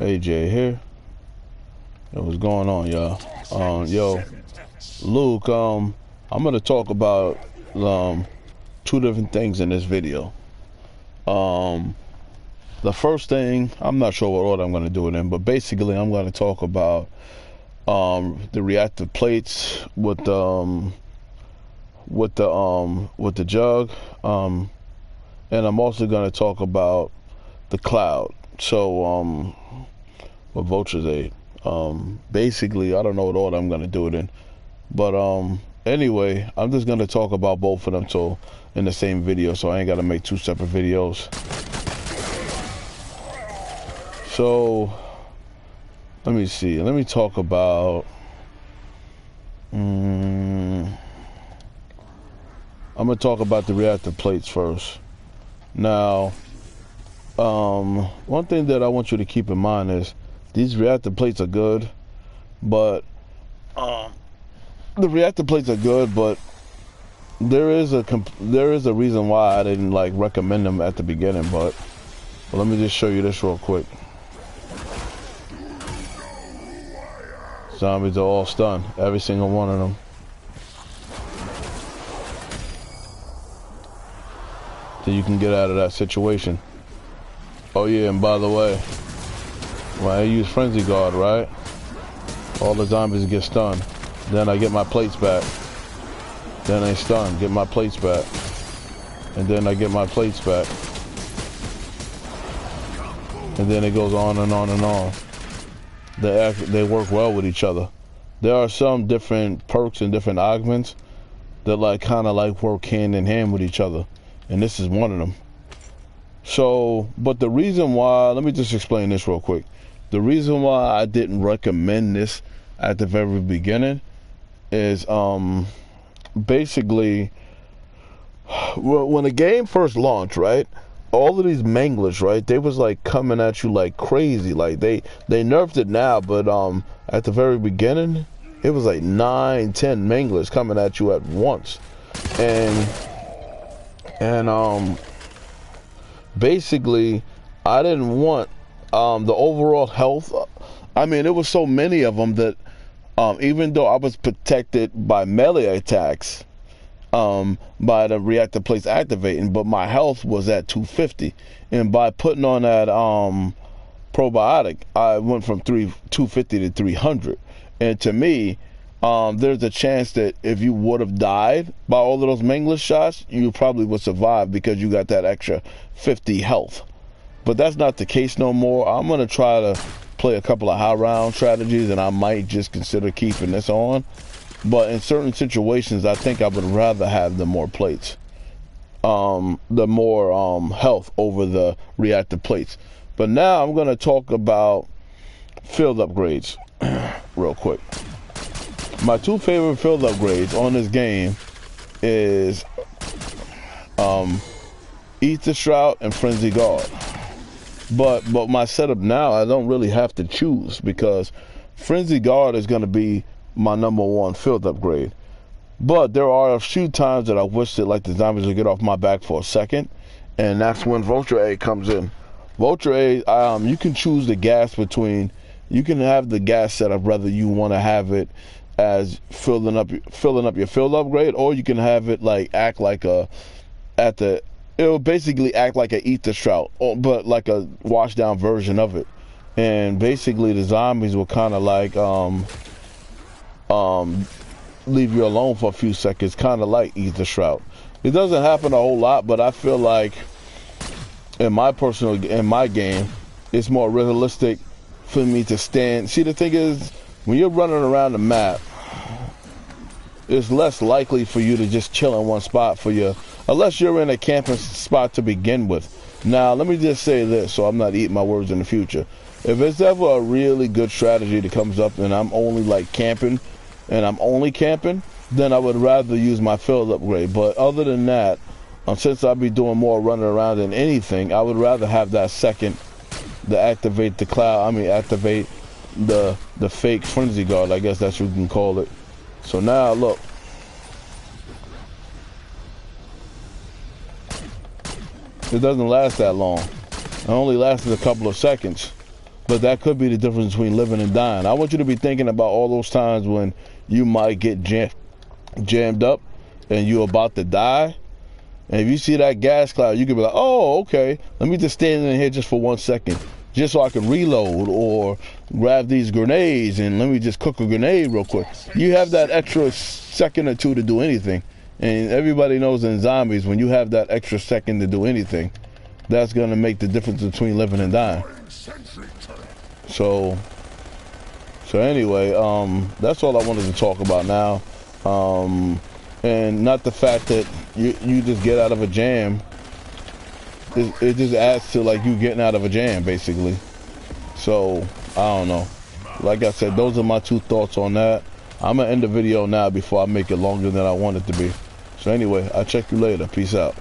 AJ here. Yo, what's going on, y'all? Yo, Luke, I'm gonna talk about two different things in this video. The first thing, I'm not sure what order I'm gonna do it in, but basically I'm gonna talk about the reactive plates with the jug, and I'm also gonna talk about the cloud. So with Vulture's aid. Basically, I don't know what order I'm gonna do it in, but anyway, I'm just gonna talk about both of them so in the same video, so I ain't gotta make two separate videos. So let me see. Let me talk about. I'm gonna talk about the reactive plates first. Now, one thing that I want you to keep in mind is these reactive plates are good, but the reactive plates are good, but there is a reason why I didn't like recommend them at the beginning. But let me just show you this real quick. Zombies are all stunned, every single one of them. So you can get out of that situation. Oh yeah, and by the way, when I use Frenzy Guard, right? All the zombies get stunned. Then I get my plates back. Then they stun, get my plates back. And then I get my plates back. And then it goes on and on and on. They work well with each other. There are some different perks and different augments that like kind of like work hand in hand with each other. And this is one of them. So, but the reason why, let me just explain this real quick. The reason why I didn't recommend this at the very beginning is basically when the game first launched, right? All of these manglers, right? They was like coming at you like crazy. Like they nerfed it now, but at the very beginning, it was like 9, 10 manglers coming at you at once. And basically I didn't want the overall health. I mean, it was so many of them that even though I was protected by melee attacks by the reactive plates activating, but my health was at 250, and by putting on that probiotic, I went from 250 to 300. And to me, there's a chance that if you would have died by all of those mangler shots, you probably would survive because you got that extra 50 health. But that's not the case no more. I'm gonna try to play a couple of high round strategies, and I might just consider keeping this on. But in certain situations, I think I would rather have the more plates, the more health over the reactive plates. But now I'm gonna talk about field upgrades real quick. My two favorite field upgrades on this game is Ether Shroud and Frenzy Guard. But my setup now, I don't really have to choose because Frenzy Guard is going to be my #1 field upgrade. But there are a few times that I wish that like the zombies would get off my back for a second, and that's when Vulture A comes in. Vulture A, you can choose the gas between. You can have the gas setup whether you want to have it as filling up your field upgrade, or you can have it like act like it'll basically act like an Ether Shroud, but like a washed down version of it. And basically the zombies will kind of like leave you alone for a few seconds, kind of like Ether Shroud. It doesn't happen a whole lot, but I feel like in my game, it's more realistic for me to stand. See, the thing is, when you're running around the map, it's less likely for you to just chill in one spot unless you're in a camping spot to begin with. Now, let me just say this so I'm not eating my words in the future. If it's ever a really good strategy that comes up and I'm only like camping, then I would rather use my field upgrade. But other than that, since I'll be doing more running around than anything, I would rather have that second to activate the cloud. Activate the fake Frenzy Guard, I guess that's what you can call it. So now look, it doesn't last that long. It only lasted a couple of seconds. But that could be the difference between living and dying. I want you to be thinking about all those times when you might get jammed up and you're about to die. And if you see that gas cloud, you could be like, oh, okay, let me just stand in here just for 1 second, just so I can reload, or grab these grenades and let me just cook a grenade real quick. You have that extra second or two to do anything. And everybody knows in zombies, when you have that extra second to do anything, that's going to make the difference between living and dying. So anyway, that's all I wanted to talk about now. And not the fact that you just get out of a jam. It just adds to like you getting out of a jam, basically. So I don't know. Like I said, those are my 2 thoughts on that. I'm gonna end the video now before I make it longer than I want it to be. So anyway, I'll check you later. Peace out.